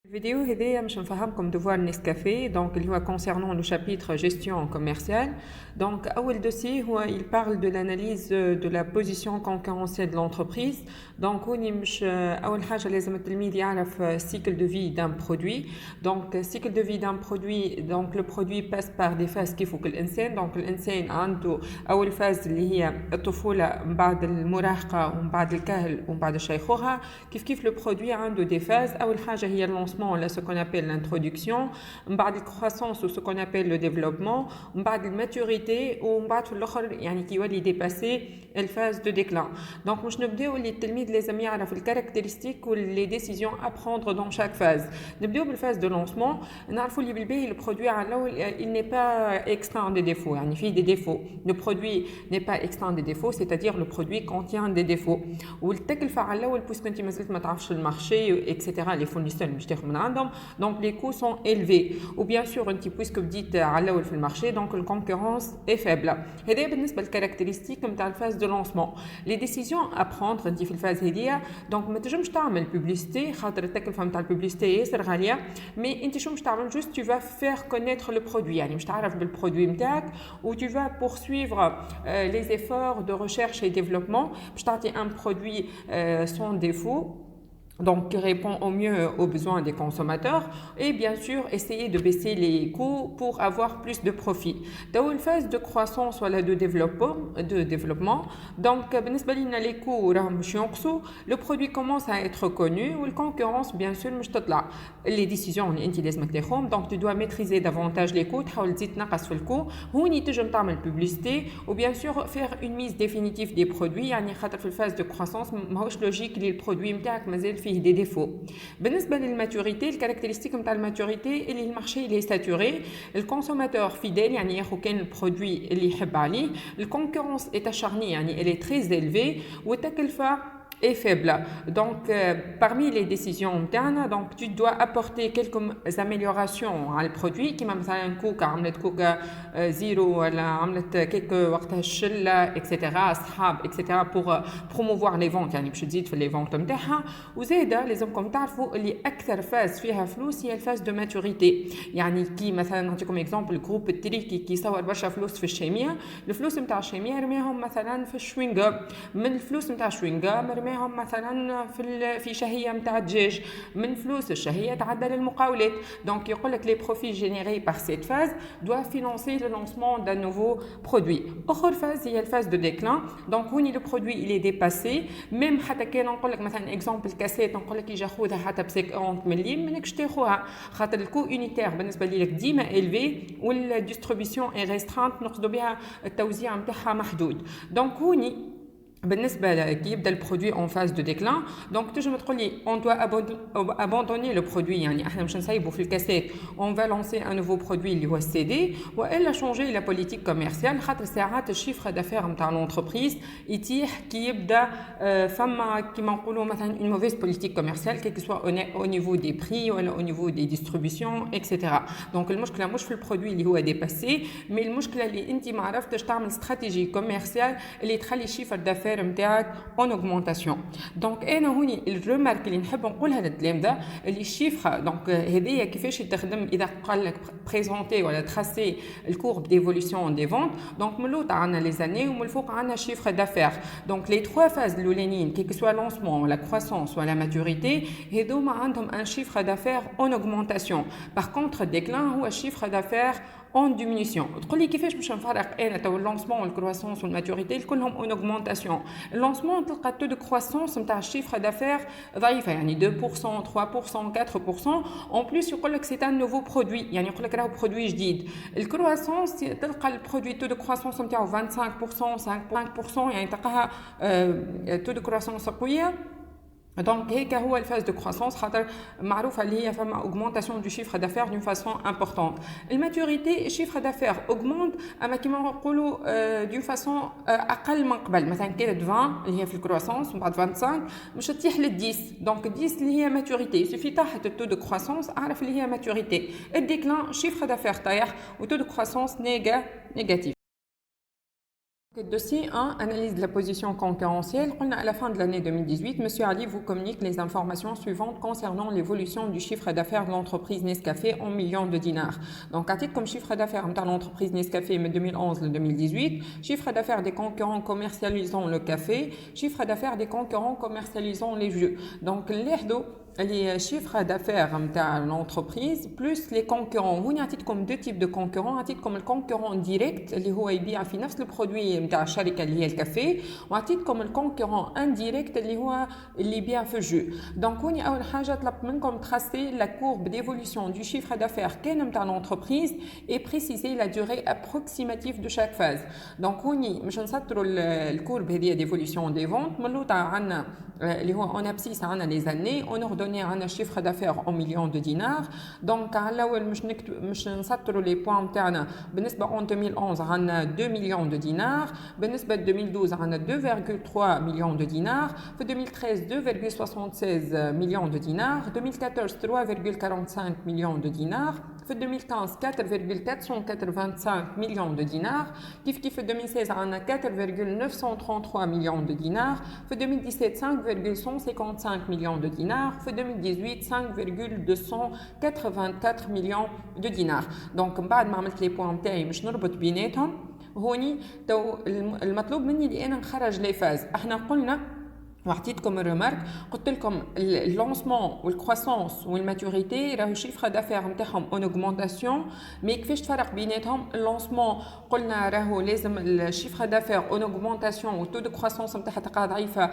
الفيديو هذايا باش نفهمكم دوار نسكافيه دونك اللي هو concernant le chapitre gestion commerciale. Donc اول dossier هو il parle de l'analyse de la position concurrentielle de l'entreprise. Donc هوني مش اول حاجه لازم التلميذ يعرف cycle de vie d'un produit. Donc cycle de vie d'un produit, donc le produit passe par des phases كيف الانسان. Donc الانسان عنده اول فاز اللي هي الطفوله، من بعد المراهقه ومن بعد الكهل ومن بعد الشيخوخه. كيف le produit عنده des phases. اول حاجه هي là, ce qu'on appelle l'introduction, la croissance ou ce qu'on appelle le développement, la maturité ou qui va dépasser la phase de déclin. Donc, je vais vous les caractéristiques ou les décisions à prendre dans chaque phase. Nous allons la phase de lancement. Le produit il n'est pas extant des défauts. Il y a des défauts. Le produit n'est pas extant des défauts, c'est-à-dire le produit contient des défauts. Ou le marché, etc. Les fournisseurs donc les coûts sont élevés ou bien sûr puisque vous dites à l'eau le marché, donc la concurrence est faible. Et c'est بالنسبة للcaractéristiques comme la phase de lancement. Les décisions à prendre في الفاز هذيا، donc ما تنجمش تعمل publicité خاطر التكلفة نتاع الببليستي ياسر غالية، mais انت شو مش تعمل juste tu vas faire connaître le produit، يعني مش تعرف بالبرودوي نتاعك ou tu vas poursuivre les efforts de recherche et développement باش تعطي un produit sans défaut, donc qui répond au mieux aux besoins des consommateurs, et bien sûr essayer de baisser les coûts pour avoir plus de profit. Dans une phase de croissance ou de développement, donc les coûts le produit commence à être connu ou la concurrence bien sûr les décisions donc tu dois maîtriser davantage les coûts, تحاول تزيد تنقص في الكو، هوني تنجم تعمل publicité ou bien sûr faire une mise définitive des produits. يعني خاطر في الفاز de croissance ماهوش لوجيك اللي البرودوي نتاعك مازال فيه des défauts. بالنسبة للماتوريتي، الكاركتيرستيك نتاع الماتوريتي اللي المارشي اللي ساتوري، الكونسوماتور فيديل يعني ياخذ كان البرودوي اللي يحب عليه، الكونكورونس est acharnée يعني elle est très élevée والتكلفة est faible. Donc, parmi les décisions internes, donc tu dois apporter quelques améliorations à le produit, qui m'a مثلا كوكا عملت كوكا زيرو ولا عملت كيك وقتها الشلة etc. أصحاب etc. pour promouvoir les ventes، يعني باش تزيد في les ventes نتاعها. وزايدة لازمكم تعرفوا اللي أكثر فاز فيها فلوس هي الفاز دو ماتوريتي، يعني كي مثلا نعطيكم اكزامبل الجروب التريكي كي يصور برشا فلوس في الشيمياء، الفلوس نتاع الشيمياء رميهم مثلا في الشوينغا، من الفلوس نتاع الشوينغا مثلا في شهيه نتاع الدجاج، من فلوس الشهيه تعدى للمقاولات. دونك يقول لك لي بروفيت جينيري بار سيت فاز doivent financer le lancement d'un nouveau produit. اخر فاز هي الفاز دو ديكلان، دونك هوني لو برودوي il est dépassé، ميم حتى كان نقول لك مثلا اكزامبل كاسيت نقول لك يجي خذها حتى ب 50 مليم منكش تاخذها خاطر الكو يونيتير بالنسبه لك ديما الفي والديستريبيسيون اي ريسترانت نقصدوا بها التوزيع نتاعها محدود. دونك هوني بالنسبة كي يبدا البرودوي en phase de déclin، donc تنجم تقول لي on doit abandonner le produit، يعني احنا مش نسيبه في الكاسات، on va lancer un nouveau produit اللي هو السي دي، والا changer la politique commerciale خاطر ساعات الشيفر دافير نتاع لونتربريز يتيح كي يبدا فما كيما نقولوا مثلا une mauvaise politique commerciale quel que soit au niveau des prix ولا au niveau des distributions etc. donc المشكلة مش في البرودوي اللي هو ديباسي، مي المشكلة اللي انت ما عرفتش تعمل استراتيجي كوميرسيال اللي تخلي الشيفر دافير نتاعك اون اوغمونطاسيون. دونك انا هوني الريمارك اللي نحب نقولها للتلامذه اللي الشيفر دونك هذيا كيفاش يتخدم اذا قال لك بريزونتي ولا تراسي الكورب ديفولوسيون دي فونت، دونك من اللوط عندنا لي زاني ومن الفوق عندنا شيفر دافير. دونك لي تخوا فاز الاولانيين كي سوا لونسمون ولا كروسونس ولا ماتوريتي هذوما عندهم ان شيفر دافير اون اوغمونطاسيون. باغ كونتر الديكلان هو شيفر دافير en diminution. تقول لي كيفاش باش نفرق انا تو اللونسمون والكرواسونس والماتوريتي كلهم اون اوغمونطاسيون. اللونسمون تلقى التو دو كرواسونس نتاع الشيفر دافير ضعيفه يعني 2% 3% 4%. اون بليس يقول لك سي ان نوفو برودوي، يعني يقول لك راهو برودوي جديد. الكرواسونس تلقى البرودوي تو دو كرواسونس نتاعو 25% 5%، يعني تلقاها تو دو كرواسونس قويه. Donc, هيك هو الفاز دو كروسونس خاطر معروفه اللي هي فما اوغمونطاسيون دو شيفر دافير دون فاسون امبورطونت. الماتوريتي الشيفر دافير اوغمونت اما كيما نقولوا دون فاسون اقل من قبل، مثلا كانت 20 اللي هي في الكروسونس ومن بعد 25 مش تطيح لل 10، دونك 10 اللي هي ماتوريتي سوفي طاحت التو دو كروسونس اعرف اللي هي ماتوريتي. الديكلان شيفر دافير طايح وتو دو كروسونس نيجاتيف. Dossier 1, analyse de la position concurrentielle. À la fin de l'année 2018, M. Ali vous communique les informations suivantes concernant l'évolution du chiffre d'affaires de l'entreprise Nescafé en millions de dinars. Donc, à titre comme chiffre d'affaires de l'entreprise Nescafé de 2011 à 2018, chiffre d'affaires des concurrents commercialisant le café, chiffre d'affaires des concurrents commercialisant les jus. Donc, les chiffres d'affaires de l'entreprise plus les concurrents. Vous avez comme deux types de concurrents. Un titre comme le concurrent direct, qui يبيع في نفس le produit de الشركة اللي هي الكافيه، وun titre comme le concurrent indirect اللي يبيع في الجو. Donc هوني أول حاجة طلب منكم tracer la courbe d'évolution du chiffre d'affaires كان de l'entreprise et préciser la durée approximative de chaque phase. Donc هوني مش نسطروا الكورب هذه d'évolution des ventes. ملوطة عنا اللي هو on abscisse عنا les années, on ordonne un chiffre d'affaires en millions de dinars. Donc على الأول مش نسطروا les points نتاعنا. بالنسبة en 2011 عنا 2 millions de dinars. بالنسبة 2012 عنا 2,3 millions de dinars. في 2013 2,76 millions de dinars. 2014 3,45 millions de dinars. في 2015 4,485 millions de dinars. كيف 2016 عنا 4,933 millions de dinars. في 2017 5,155 millions de dinars. في 2018 5,284 millions de dinars. Donc بعد ما عملت لي بوان نتاعي باش نربط بيناتهم هوني تو المطلوب مني اللي انا نخرج لي فاز. احنا قلنا وعطيتكم الرمارك قلت لكم اللونسمون والكرواسونس والماتوريتي راهو الشيفر دافير نتاعهم اون اوغمونطاسيون. مي كيفاش تفرق بيناتهم؟ اللونسمون قلنا راهو لازم الشيفر دافير اون اوغمونطاسيون والتو دو كرواسونس نتاعها تلقاها ضعيفه 2%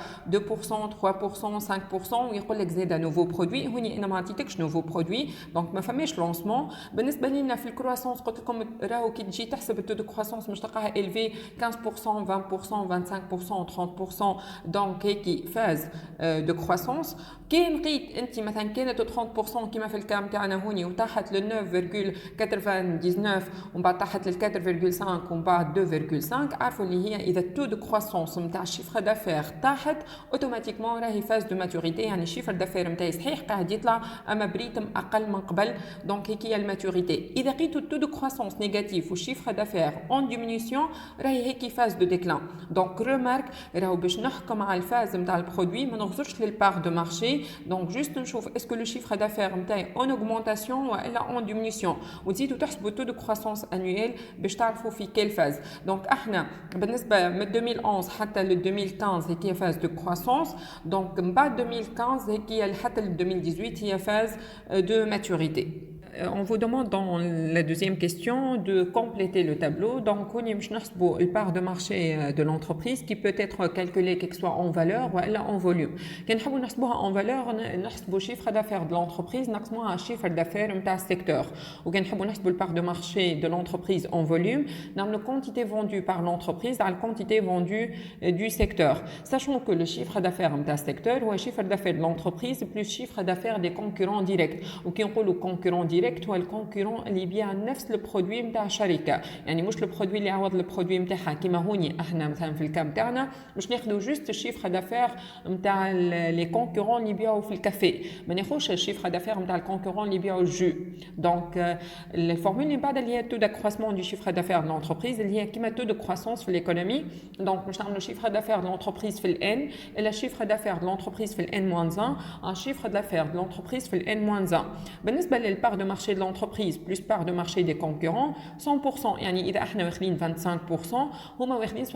3% 5% ويقول لك زاد نوفو برودوي. هوني انا ما عطيتكش نوفو برودوي دونك ما فماش لونسمون. بالنسبه لينا في الكرواسونس قلت لكم راهو كي تجي تحسب التو دو كرواسونس مش تلقاها الفي 15% 20% 25% 30%. دونك هيك phase de croissance. كان لقيت انت مثلا كانت 30% كما في الكام تاعنا هوني وطاحت ل 9,99 ومن بعد طاحت ل 4,5 ومن بعد 2,5 عارفوا اللي هي اذا التو دو كرواسونس نتاع الشيفر دافير طاحت اوتوماتيكمون راهي فاز دو ماتوريتي. يعني الشيفر دافير نتاعي صحيح قاعد يطلع اما بريتم اقل من قبل. دونك هيك هي الماتوريتي. اذا لقيتوا التو دو كرواسونس نيجاتيف والشيفر دافير اون ديمينيسيون راهي هيك فاز دو ديكلان. دونك ريمارك راهو باش نحكم على الفاز نتاع البرودوي ما نغزرش للبار دو مارشي. دونك جوست نشوف اسكو لو شيفر دافير نتاعي اون اوغمونطاسيون ولا اون ديمينيسيون وتزيدوا تحسبوا تو دو كرواسونس انويل باش تعرفوا في كيل فاز. دونك احنا بالنسبه من 2011 حتى ل 2015 هي فاز دو كرواسونس. دونك من بعد 2015 هي حتى ل 2018 هي فاز دو ماتوريتي. On vous demande dans la deuxième question de compléter le tableau. Donc, on y a le part de marché de l'entreprise qui peut être calculé quelque soit en valeur ou en volume. Quand on a en valeur, on a le chiffre d'affaires de l'entreprise, on a un chiffre d'affaires de secteur. Ou quand on a le part de marché de l'entreprise en volume, on a la quantité vendue par l'entreprise à la quantité vendue du secteur. Sachant que le chiffre d'affaires de secteur ou le chiffre d'affaires de l'entreprise plus le chiffre d'affaires des concurrents directs. Ou qui on le concurrent direct هو الكونكورون اللي يبيع نفس البرودوي نتاع الشركه. يعني مش البرودوي اللي يعوض البرودوي نتاعها كيما هوني احنا مثلا في الكام تاعنا باش ناخذوا جوست الشيفر دافير نتاع لي كونكورون اللي يبيعوا في الكافيه. ما ناخذش الشيفر دافير نتاع الكونكورون اللي يبيعوا الجو. دونك الفورمول اللي بعد اللي هي تو داكروسمون دو شيفر دافير دو لونتربريز اللي هي كيما تو دو كرواسونس في ليكونومي. دونك باش نعملوا شيفر دافير دو لونتربريز في الان الا شيفر دافير دو لونتربريز في الان موان 1 ان شيفر دافير دو لونتربريز في الان موان 1. بالنسبه للبار دو marché de l'entreprise plus part de marché des concurrents 100%. يعني إذا إحنا واخدين 25% هما واخدين 75%.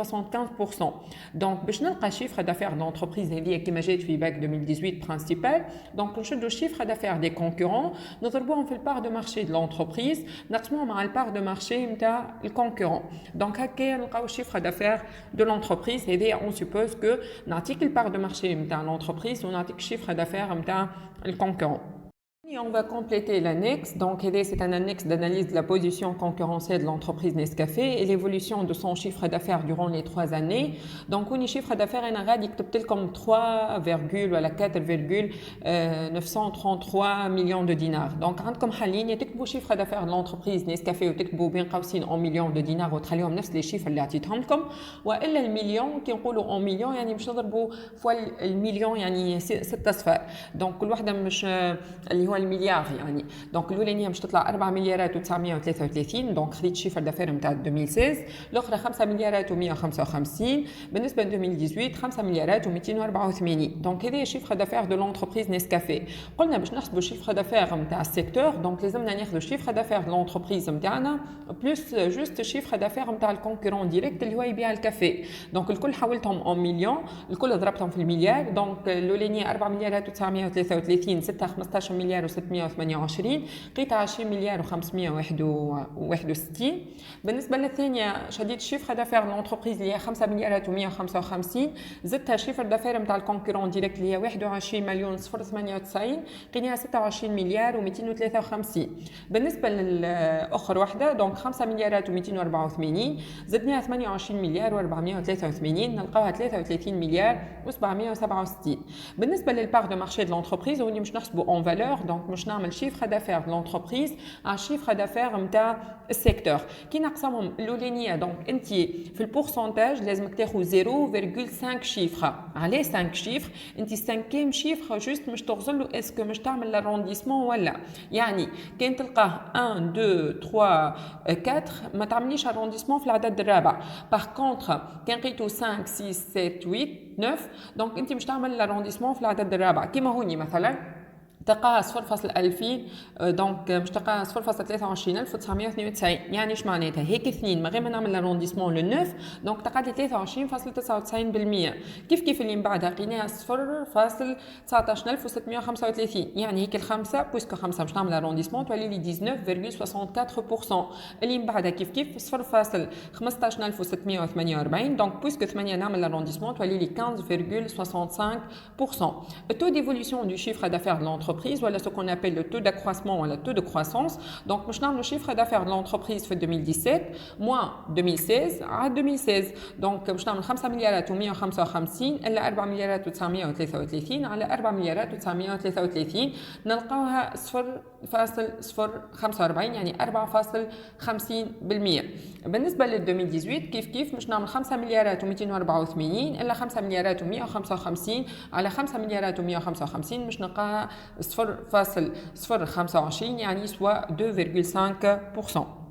دونك باش نلقى شيفر دافير لونتربريز هذه كيما جات في باك 2018 برينسيبال. دونك نشدوا الشيفر دافير دي كونكورون نضربوهم في البار دو مارشي دو لونتربريز نقسموهم مع البار دو مارشي نتاع الكونكورون. دونك هكا نلقاو الشيفر دافير دو لونتربريز هذه اون سوبوز كو نعطيك البار دو مارشي نتاع لونتربريز ونعطيك الشيفر دافير نتاع الكونكورون. On va compléter l'annexe. Donc, c'est un annexe d'analyse de la position concurrentielle de l'entreprise Nescafé et l'évolution de son chiffre d'affaires durant les 3 années. Donc, on y chiffre d'affaires en arabe comme 3,933 millions de dinars. Donc, comme حاليا يكتبوا chiffre d'affaires de l'entreprise Nescafé وتكتبوا بين قوسين en millions de dinars وتخليهم نفس les chiffres اللي عطيتهم لكم. وإلا المليون كي نقولوا en millions يعني مش نضربوا فوا المليون يعني 6 أصفار. Donc, كل واحدة مش اللي هو المليار يعني دونك الاولانيه باش تطلع 4 مليارات و933 دونك خذيت شيفر دافير نتاع 2016 الاخرى 5 مليارات و155 بالنسبه ل 2018 5 مليارات و284 دونك هذه شيفر دافير دو لونتربريز نيسكافي قلنا باش نحسبوا شيفر دافير نتاع السيكتور دونك لازمنا ناخذوا شيفر دافير دو لونتربريز نتاعنا بلس جوست شيفر دافير نتاع الكونكورون ديريكت اللي هو يبيع الكافي دونك الكل حولتهم اون مليون الكل ضربتهم في المليار دونك الاولانيه 4 مليارات و933 6 15 مليار و628 لقيت 20 مليار و561 بالنسبه للثانيه شديت شيفر دافير لونتربريز اللي هي 5 مليارات و155 زدتها شيفر دافير نتاع الكونكورون ديريكت اللي هي 21 مليون 098 لقيناها 26 مليار و253 بالنسبه للاخر وحده دونك 5 مليارات و284 زدناها 28 مليار و483 نلقاوها 33 مليار و767 بالنسبه للبار دو مارشي دو لونتربريز وني مش نحسبوا اون فالور دونك مش نعمل شيفر دافير دو لونتربريز على شيفر دافير نتاع السيكتور كي نقسمهم الاولانيه دونك انت في البورسنتاج لازمك تاخذ 0.5 شيفر عليه 5 شيفر انت 5 شيفر جوست مش تغزل له اسكو مش تعمل لارونديسمون ولا يعني كان تلقاه 1 2 3 4 ما تعمليش ارونديسمون في العدد الرابع باغ كونطخ كان لقيتو 5 6 7 8 9 دونك انت مش تعمل لارونديسمون في العدد الرابع كيما هوني مثلا تلقاها 0.2000 دونك باش تلقاها 0.23992 يعني اش معناتها هيك اثنين من غير ما نعمل لارونديسمون لو 9 دونك تلقى لي 23.99% كيف اللي من بعدها لقيناها 0.19635 يعني هيك الخمسه بويسكو خمسه باش نعمل لارونديسمون تولي لي 19.64% اللي من بعدها كيف 0.15648 دونك بويسكو 8 نعمل لارونديسمون تولي لي 15.65% التو ديفوليسيون دو شيفر دافير دو l'entreprise voilà ce qu'on appelle le taux d'accroissement ou le taux de croissance donc باش نعملوا le chiffre d'affaires de l'entreprise في 2017 moins 2016 à 2016 donc باش نعمل 5 مليارات و155 الا 4 مليارات و933 على 4 مليارات و933 نلقاوها 0.045 يعني 4.50% بالنسبه ل 2018 كيف باش نعمل 5 مليارات و284 الا 5 مليارات و155 على 5 مليارات و155 باش نلقاها 0.025 يعني سوا 2.5%.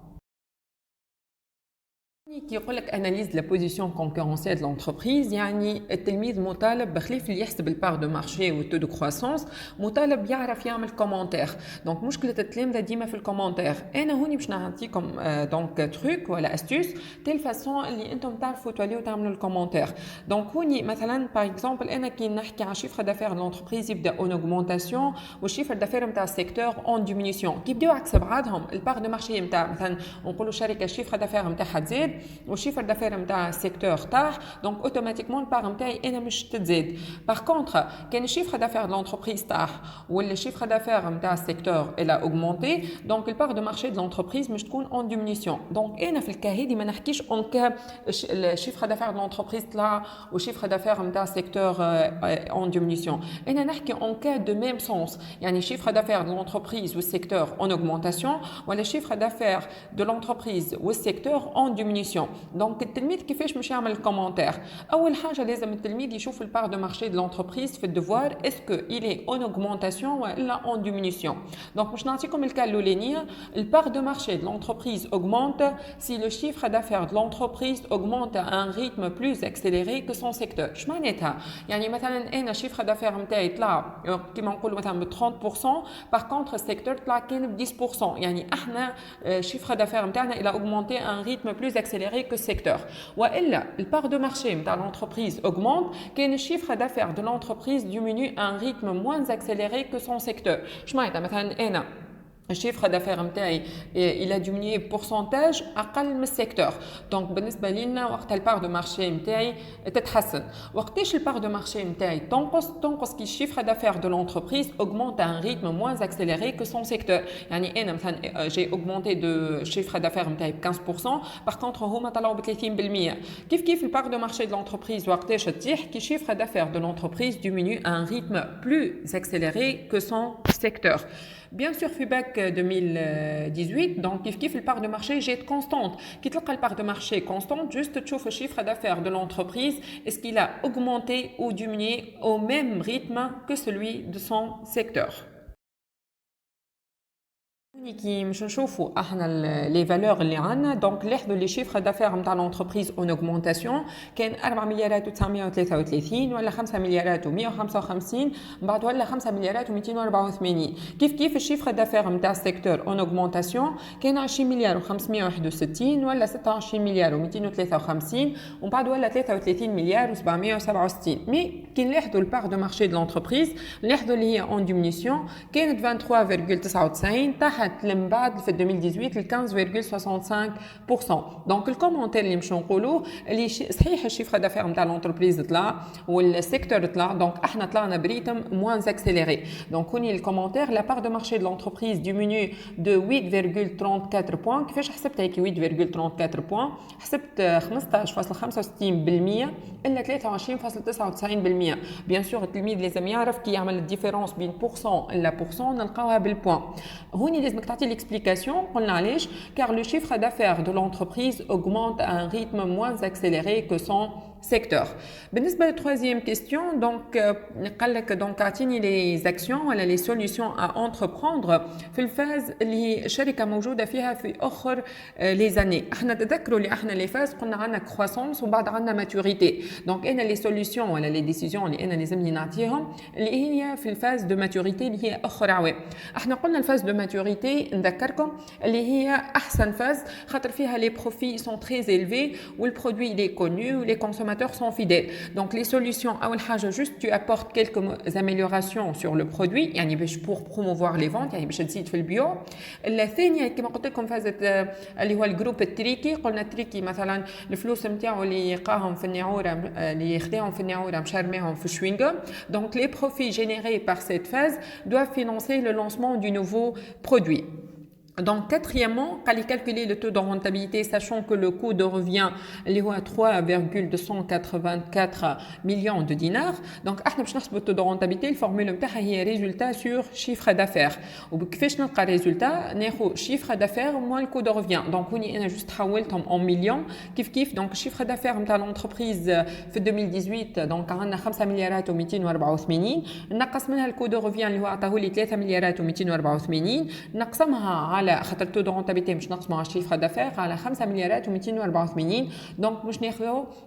كي يقول لك اناليز لا بوزيسيون كونكورونسيال دو لونتربريز يعني التلميذ مطالب بخلاف اللي يحسب البار دو مارشي والتو دو كرواسونس مطالب يعرف يعمل كومونتير دونك مشكله التلامذه ديما في الكومونتير انا هوني باش نعطيكم دونك تروك ولا استوس تيل فاسون اللي انتم تعرفوا توليو تعملوا الكومونتير دونك هوني مثلا باغ اكزومبل انا كي نحكي على شيفر دافير لونتربريز يبدا اون اوغمونتاسيون والشيفر دافير نتاع السيكتور اون ديمينيسيون كي يبداو عكس بعضهم البار دو مارشي نتاع مثلا نقولوا شركه الشيفر دافير نتاعها تزيد والشيفر دافير نتاع السيكتور طاح دونك اوتوماتيكمون البار نتاعي انا مش تتزيد باغ كونطخ كان الشيفر دافير دو لونتربريز طاح ولا الشيفر دافير نتاع السيكتور الا اوغمونتي دونك البار دو مارشي دو لونتربريز مش تكون اون ديمينيسيون دونك انا في الكا هذه ما نحكيش اون كا الشيفر دافير دو لونتربريز طلع والشيفر دافير نتاع السيكتور اون ديمينيسيون انا نحكي اون كا دو ميم سونس يعني شيفر دافير دو لونتربريز والسيكتور اون اوغمونتاسيون ولا شيفر دافير دو لونتربريز والسيكتور اون ديمينيسيون دونك التلميذ كيفاش باش يعمل الكومونتير اول حاجه لازم التلميذ يشوف البار دو مارشي دو لونتربريز في الدوار اسكو الي اون اوغمونتاسيون ولا اون ديمينيسيون دونك باش نعطيكم الكا الاولانيه البار دو مارشي دو لونتربريز augmente si le chiffre d'affaires de l'entreprise augmente à un rythme plus accéléré que son secteur اش معناتها يعني مثلا انا الشيفر دافير نتاعي طلع كيما نقولوا مثلا ب 30% باغ كونتر السيكتور طلع كان ب 10% يعني احنا الشيفر دافير نتاعنا الى augmenté à un rythme plus accéléré que secteur والا البار دو مارشي نتاع l'entreprise augmente كان الشيفر دافير de l'entreprise diminue à un rythme moins accéléré que son secteur اش معناتها مثلا انا الشيفر دافير نتاعي الى ديمينيي بورسنتاج اقل من السيكتور دونك بالنسبه لينا وقت البار دو مارشي نتاعي تتحسن وقتاش البار دو مارشي نتاعي تنقص كي الشيفر دافير دو لونتربريز augmente à un rythme moins accéléré que son secteur يعني انا مثلا جي augmenté دو شيفر دافير نتاعي ب 15% باغ كونتر هما طلعوا ب 30% كيف البار دو مارشي دو لونتربريز وقتاش تطيح كي الشيفر دافير دو لونتربريز diminue à un rythme plus accéléré que son secteur Bien sûr, FUBAC 2018, donc كيف le part de marché est constante. Qui تلقى le part de marché constante, juste تشوف le chiffre d'affaires de l'entreprise, est-ce qu'il a augmenté ou diminué au même rythme que celui de son secteur. كي مش نشوفوا احنا لي فالور اللي عندنا دونك لاحظوا لي شيفر دافير نتاع لونتربريز اون اوغمونتاسيون كان 4 مليارات و933 ولا 5 مليارات و155 من بعد ولا 5 مليارات و284 كيف الشيفر دافير نتاع السيكتور اون اوغمونتاسيون كان 20 مليار و561 ولا 26 مليار و253 ومن بعد ولا 33 مليار و767 مي كي نلاحظوا البار دو مارشي دو لونتربريز نلاحظوا اللي هي اون ديمينيسيون كانت 23.99 تحت من بعد في 2018 ل 15.65%. دونك الكومنتير اللي مش نقولوه اللي صحيح الشيفر دافير نتاع لونتربريز طلع والسيكتور طلع دونك احنا طلعنا بريتم موان اكسيليري دونك هوني الكومنتير لا بار دو مارشي دو لونتربريز ديمينيو دو 8.34 بوان كيفاش حسبت هيك 8.34 بوان حسبت 15.65% الا 23.99% بيان سور التلميذ لازم يعرف كي يعمل الديفيرونس بين بورسون الا بورسون نلقاوها بالبوان هوني لازمك تعطي ليكسبليكاسيون قلنا علاش car le chiffre d'affaires de l'entreprise augmente à un rythme moins accéléré que son secteur. بالنسبة للtroisième question donc قال لك donc اعطيني les actions ولا les solutions à entreprendre في الفاز اللي الشركة موجودة فيها في آخر les années. احنا تذكروا اللي احنا les phases قلنا عندنا croissance وبعد عندنا maturité. donc انا les solutions ولا les décisions اللي انا لازمني نعطيهم اللي هي في الفاز de maturité اللي هي آخر عوام. احنا قلنا الفاز de maturité نذكركم اللي هي احسن فاز خاطر فيها les profits sont très élevés والproduit il est connu و les consommateurs sont fidèles. Donc les solutions أول حاجة juste tu apportes quelques améliorations sur le produit يعني باش pour promouvoir les ventes يعني باش تزيد في البيوع. الثانية كما قلت لكم فازت اللي هو الجروب التريكي قلنا التريكي مثلا الفلوس نتاعو اللي يلقاهم في النعورة اللي يخداهم في النعورة مش رماهم في الشوينغ. Donc les profits générés par cette phase doivent financer le lancement du nouveau produit. Donc, quatrièmement, allez calculer le taux de rentabilité, sachant que le coût de revient est à 3,284 millions de dinars. Donc, احنا باش نحسبوا le taux de rentabilité, la formule نتاعها هي résultat sur chiffre d'affaires. وكيفاش نلقى résultat ناخذ chiffre d'affaires moins le coût de revient. Donc, هوني انا juste حولتهم en millions كيف. Donc, chiffre d'affaires نتاع l'entreprise في 2018 donc عندنا 5 مليارات و284 نقص منها الكو دو ريفيان اللي هو عطاه لي 3 مليارات و284 نقسمها على خاطر تو دو رونتابيلتي مش نقسموا على الشيفر دافير على 5 مليارات و284 دونك باش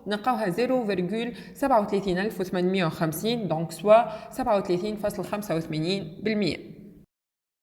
نلقاوها 0.37850 دونك سوا 37.85%.